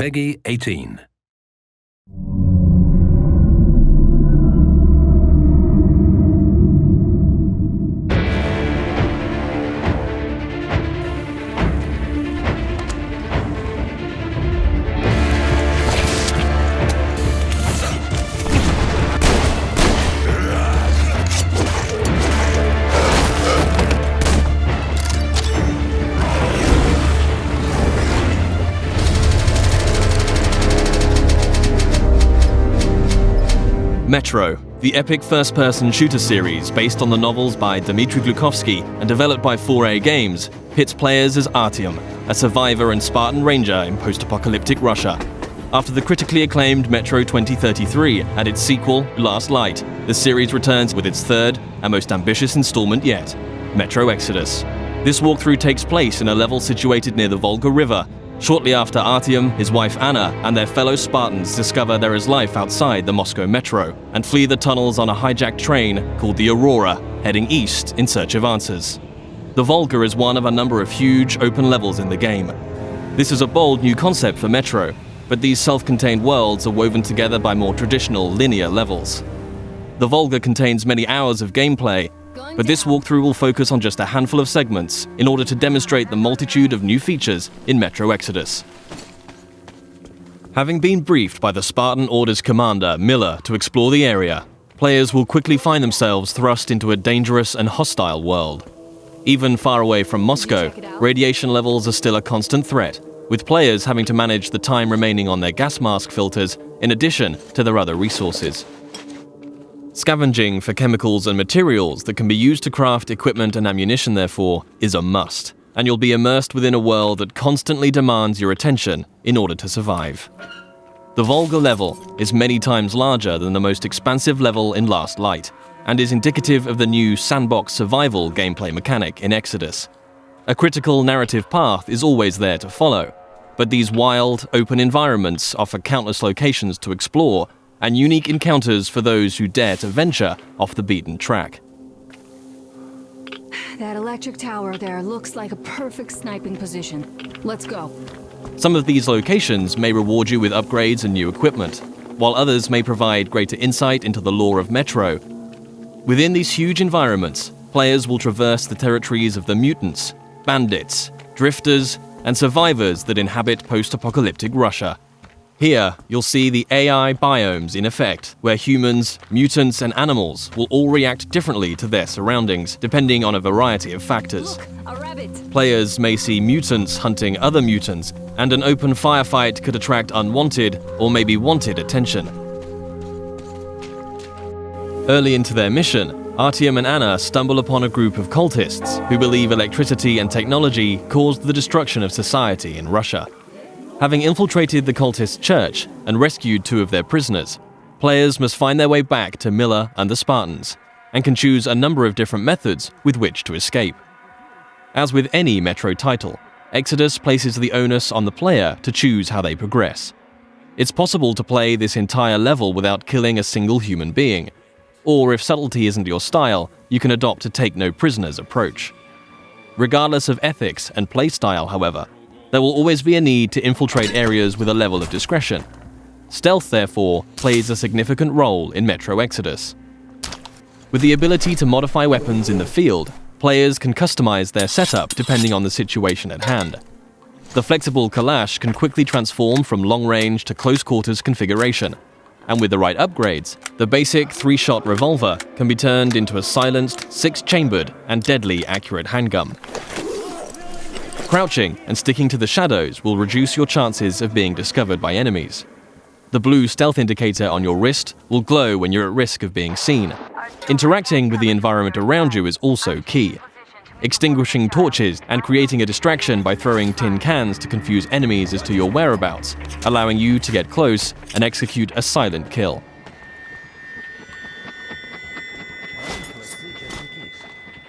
Peggy 18. Metro, the epic first-person shooter series based on the novels by Dmitry Glukovsky and developed by 4A Games, pits players as Artyom, a survivor and Spartan ranger in post-apocalyptic Russia. After the critically acclaimed Metro 2033 and its sequel, Last Light, the series returns with its third and most ambitious installment yet, Metro Exodus. This walkthrough takes place in a level situated near the Volga River. Shortly after Artyom, his wife Anna, and their fellow Spartans discover there is life outside the Moscow metro and flee the tunnels on a hijacked train called the Aurora, heading east in search of answers. The Volga is one of a number of huge open levels in the game. This is a bold new concept for Metro, but these self-contained worlds are woven together by more traditional linear levels. The Volga contains many hours of gameplay, but this walkthrough will focus on just a handful of segments in order to demonstrate the multitude of new features in Metro Exodus. Having been briefed by the Spartan Order's commander, Miller, to explore the area, players will quickly find themselves thrust into a dangerous and hostile world. Even far away from Moscow, radiation levels are still a constant threat, with players having to manage the time remaining on their gas mask filters in addition to their other resources. Scavenging for chemicals and materials that can be used to craft equipment and ammunition, therefore, is a must, and you'll be immersed within a world that constantly demands your attention in order to survive. The Volga level is many times larger than the most expansive level in Last Light, and is indicative of the new sandbox survival gameplay mechanic in Exodus. A critical narrative path is always there to follow, but these wild, open environments offer countless locations to explore and unique encounters for those who dare to venture off the beaten track. That electric tower there looks like a perfect sniping position. Let's go. Some of these locations may reward you with upgrades and new equipment, while others may provide greater insight into the lore of Metro. Within these huge environments, players will traverse the territories of the mutants, bandits, drifters, and survivors that inhabit post-apocalyptic Russia. Here, you'll see the AI biomes in effect, where humans, mutants, and animals will all react differently to their surroundings, depending on a variety of factors. Look, a rabbit. Players may see mutants hunting other mutants, and an open firefight could attract unwanted or maybe wanted attention. Early into their mission, Artyom and Anna stumble upon a group of cultists who believe electricity and technology caused the destruction of society in Russia. Having infiltrated the cultist church and rescued 2 of their prisoners, players must find their way back to Miller and the Spartans, and can choose a number of different methods with which to escape. As with any Metro title, Exodus places the onus on the player to choose how they progress. It's possible to play this entire level without killing a single human being, or if subtlety isn't your style, you can adopt a take-no-prisoners approach. Regardless of ethics and playstyle, however, there will always be a need to infiltrate areas with a level of discretion. Stealth, therefore, plays a significant role in Metro Exodus. With the ability to modify weapons in the field, players can customize their setup depending on the situation at hand. The flexible Kalash can quickly transform from long-range to close-quarters configuration, and with the right upgrades, the basic 3-shot revolver can be turned into a silenced, 6-chambered, and deadly accurate handgun. Crouching and sticking to the shadows will reduce your chances of being discovered by enemies. The blue stealth indicator on your wrist will glow when you're at risk of being seen. Interacting with the environment around you is also key. Extinguishing torches and creating a distraction by throwing tin cans to confuse enemies as to your whereabouts, allowing you to get close and execute a silent kill.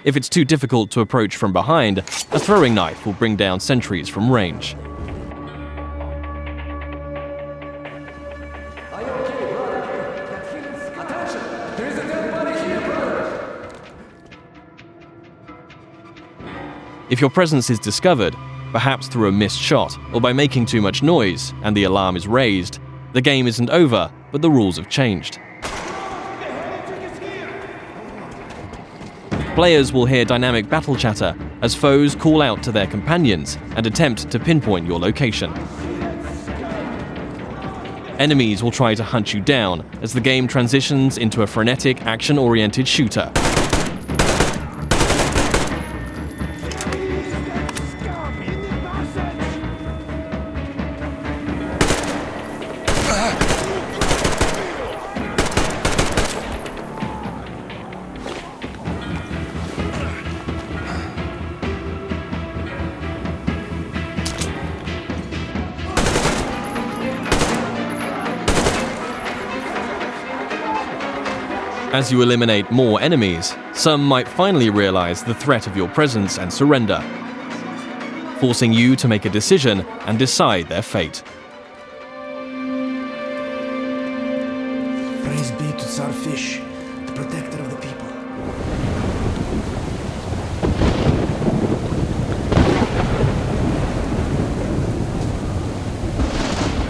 If it's too difficult to approach from behind, a throwing knife will bring down sentries from range. If your presence is discovered, perhaps through a missed shot or by making too much noise and the alarm is raised, the game isn't over, but the rules have changed. Players will hear dynamic battle chatter as foes call out to their companions and attempt to pinpoint your location. Enemies will try to hunt you down as the game transitions into a frenetic, action-oriented shooter. As you eliminate more enemies, some might finally realize the threat of your presence and surrender, forcing you to make a decision and decide their fate. Praise be to Tsarfish, the protector of the people.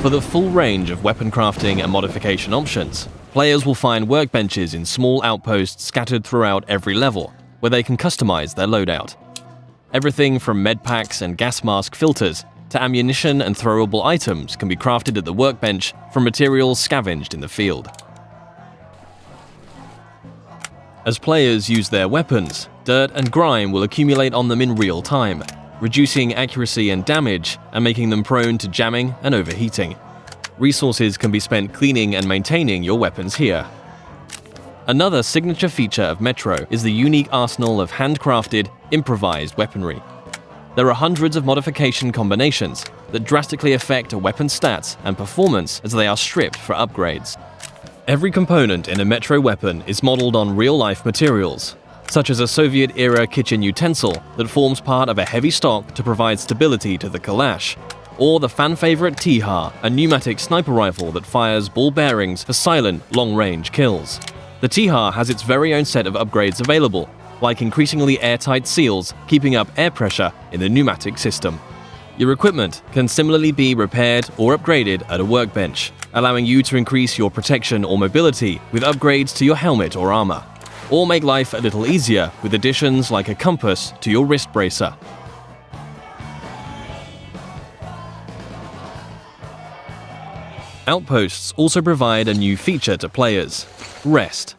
For the full range of weapon crafting and modification options, players will find workbenches in small outposts scattered throughout every level, where they can customize their loadout. Everything from medpacks and gas mask filters to ammunition and throwable items can be crafted at the workbench from materials scavenged in the field. As players use their weapons, dirt and grime will accumulate on them in real time, reducing accuracy and damage and making them prone to jamming and overheating. Resources can be spent cleaning and maintaining your weapons here. Another signature feature of Metro is the unique arsenal of handcrafted, improvised weaponry. There are hundreds of modification combinations that drastically affect a weapon's stats and performance as they are stripped for upgrades. Every component in a Metro weapon is modeled on real-life materials, such as a Soviet-era kitchen utensil that forms part of a heavy stock to provide stability to the Kalash, or the fan-favorite T-HAR, a pneumatic sniper rifle that fires ball bearings for silent, long-range kills. The T-HAR has its very own set of upgrades available, like increasingly airtight seals keeping up air pressure in the pneumatic system. Your equipment can similarly be repaired or upgraded at a workbench, allowing you to increase your protection or mobility with upgrades to your helmet or armor, or make life a little easier with additions like a compass to your wrist bracer. Outposts also provide a new feature to players: rest.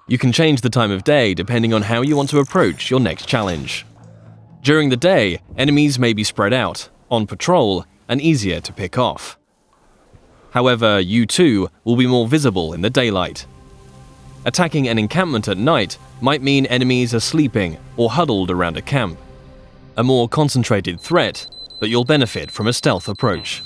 You can change the time of day depending on how you want to approach your next challenge. During the day, enemies may be spread out, on patrol, and easier to pick off. However, you too will be more visible in the daylight. Attacking an encampment at night might mean enemies are sleeping or huddled around a camp. A more concentrated threat, but you'll benefit from a stealth approach.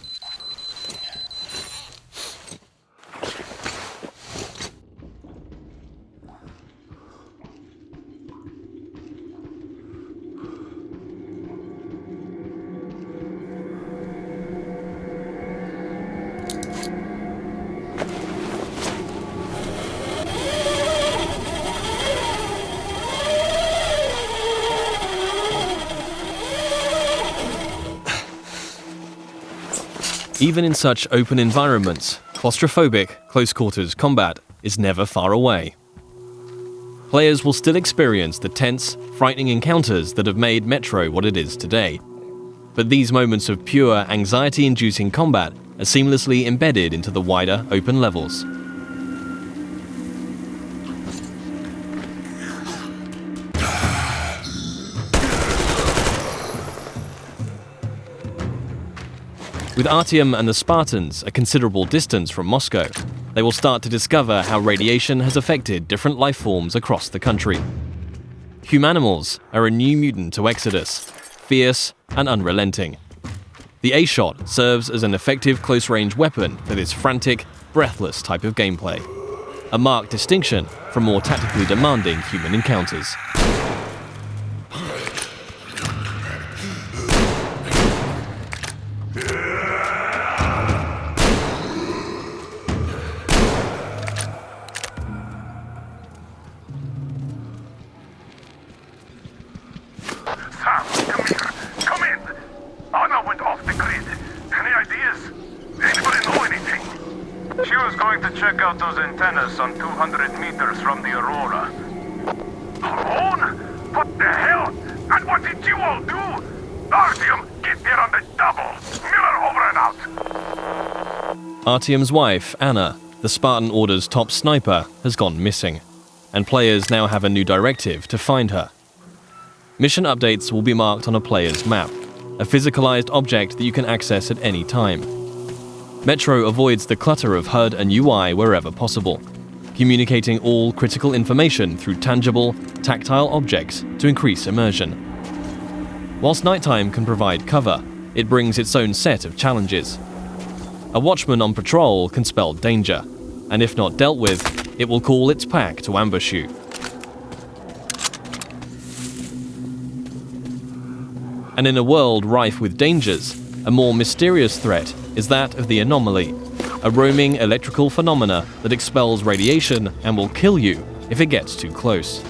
Even in such open environments, claustrophobic, close-quarters combat is never far away. Players will still experience the tense, frightening encounters that have made Metro what it is today. But these moments of pure, anxiety-inducing combat are seamlessly embedded into the wider, open levels. With Artyom and the Spartans a considerable distance from Moscow, they will start to discover how radiation has affected different life forms across the country. Humanimals are a new mutant to Exodus, fierce and unrelenting. The A-Shot serves as an effective close-range weapon for this frantic, breathless type of gameplay, a marked distinction from more tactically demanding human encounters. She was going to check out those antennas some 200 meters from the Aurora. Alone? What the hell? And what did you all do? Artyom, get there on the double. Miller over and out. Artyom's wife, Anna, the Spartan Order's top sniper, has gone missing, and players now have a new directive to find her. Mission updates will be marked on a player's map, a physicalized object that you can access at any time. Metro avoids the clutter of HUD and UI wherever possible, communicating all critical information through tangible, tactile objects to increase immersion. Whilst nighttime can provide cover, it brings its own set of challenges. A watchman on patrol can spell danger, and if not dealt with, it will call its pack to ambush you. And in a world rife with dangers, a more mysterious threat is that of the anomaly, a roaming electrical phenomena that expels radiation and will kill you if it gets too close.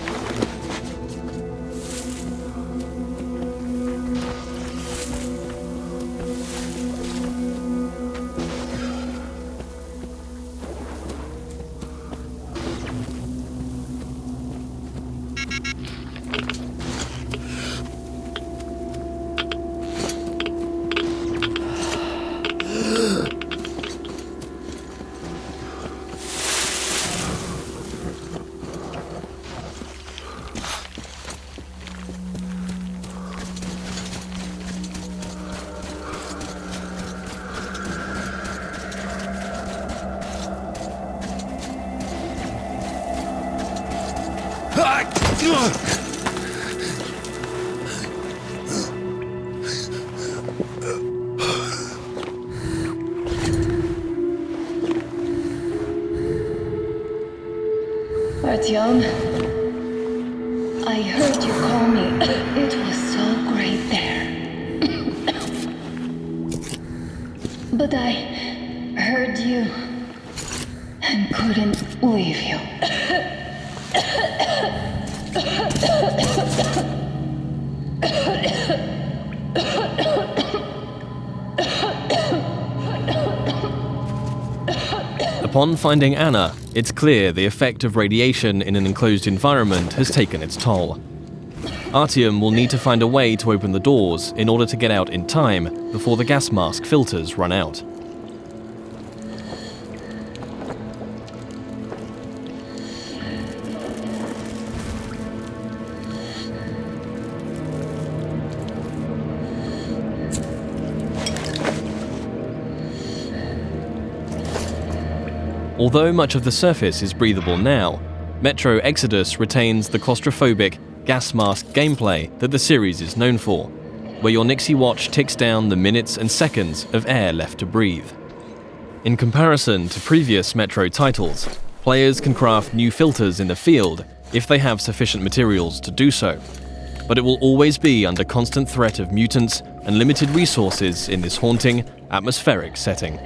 Artyom, I heard you call me. It was so great there. But I heard you and couldn't leave you. Upon finding Anna, it's clear the effect of radiation in an enclosed environment has taken its toll. Artyom will need to find a way to open the doors in order to get out in time before the gas mask filters run out. Although much of the surface is breathable now, Metro Exodus retains the claustrophobic, gas mask gameplay that the series is known for, where your Nixie watch ticks down the minutes and seconds of air left to breathe. In comparison to previous Metro titles, players can craft new filters in the field if they have sufficient materials to do so, but it will always be under constant threat of mutants and limited resources in this haunting, atmospheric setting.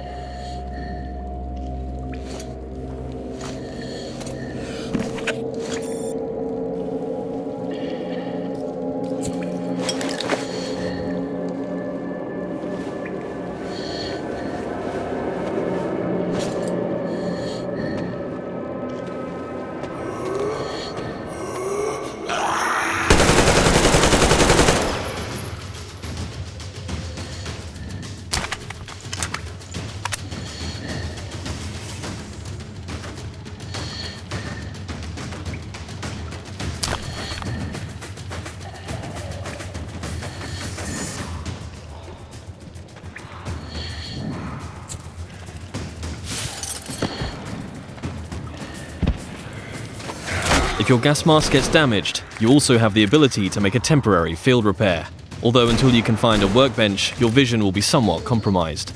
If your gas mask gets damaged, you also have the ability to make a temporary field repair, although until you can find a workbench, your vision will be somewhat compromised.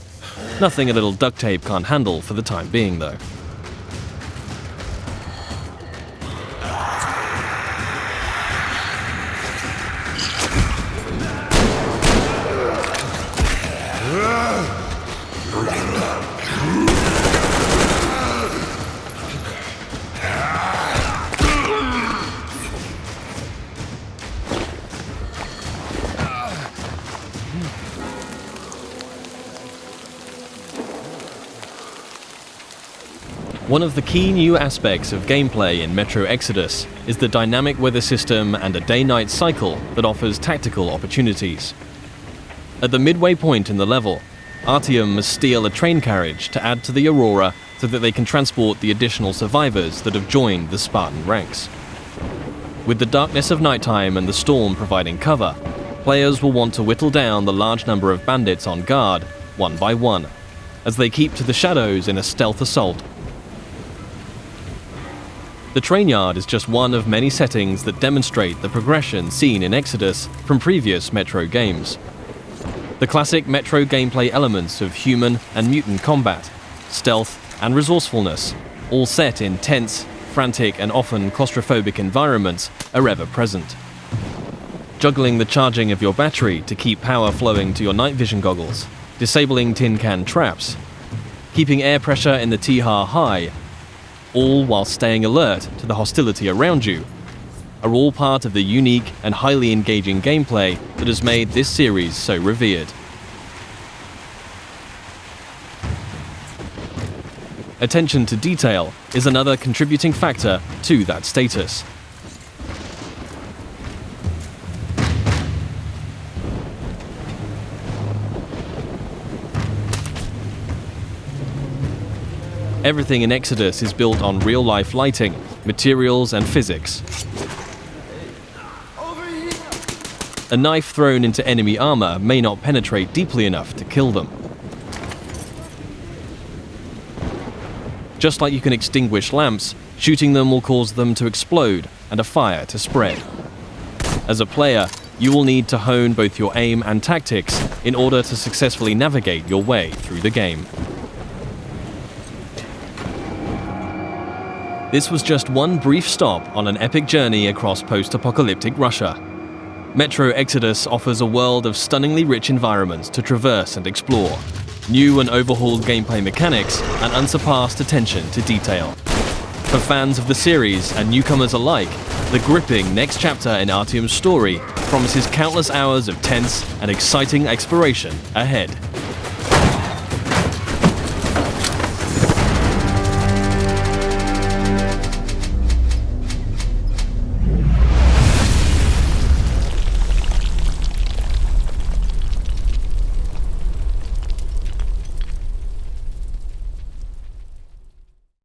Nothing a little duct tape can't handle for the time being, though. One of the key new aspects of gameplay in Metro Exodus is the dynamic weather system and a day-night cycle that offers tactical opportunities. At the midway point in the level, Artyom must steal a train carriage to add to the Aurora so that they can transport the additional survivors that have joined the Spartan ranks. With the darkness of nighttime and the storm providing cover, players will want to whittle down the large number of bandits on guard, one by one, as they keep to the shadows in a stealth assault. The train yard is just one of many settings that demonstrate the progression seen in Exodus from previous Metro games. The classic Metro gameplay elements of human and mutant combat, stealth and resourcefulness, all set in tense, frantic and often claustrophobic environments, are ever present. Juggling the charging of your battery to keep power flowing to your night vision goggles, disabling tin can traps, keeping air pressure in the T-har high, all while staying alert to the hostility around you, are all part of the unique and highly engaging gameplay that has made this series so revered. Attention to detail is another contributing factor to that status. Everything in Exodus is built on real-life lighting, materials and physics. A knife thrown into enemy armor may not penetrate deeply enough to kill them. Just like you can extinguish lamps, shooting them will cause them to explode and a fire to spread. As a player, you will need to hone both your aim and tactics in order to successfully navigate your way through the game. This was just one brief stop on an epic journey across post-apocalyptic Russia. Metro Exodus offers a world of stunningly rich environments to traverse and explore, new and overhauled gameplay mechanics, and unsurpassed attention to detail. For fans of the series and newcomers alike, the gripping next chapter in Artyom's story promises countless hours of tense and exciting exploration ahead.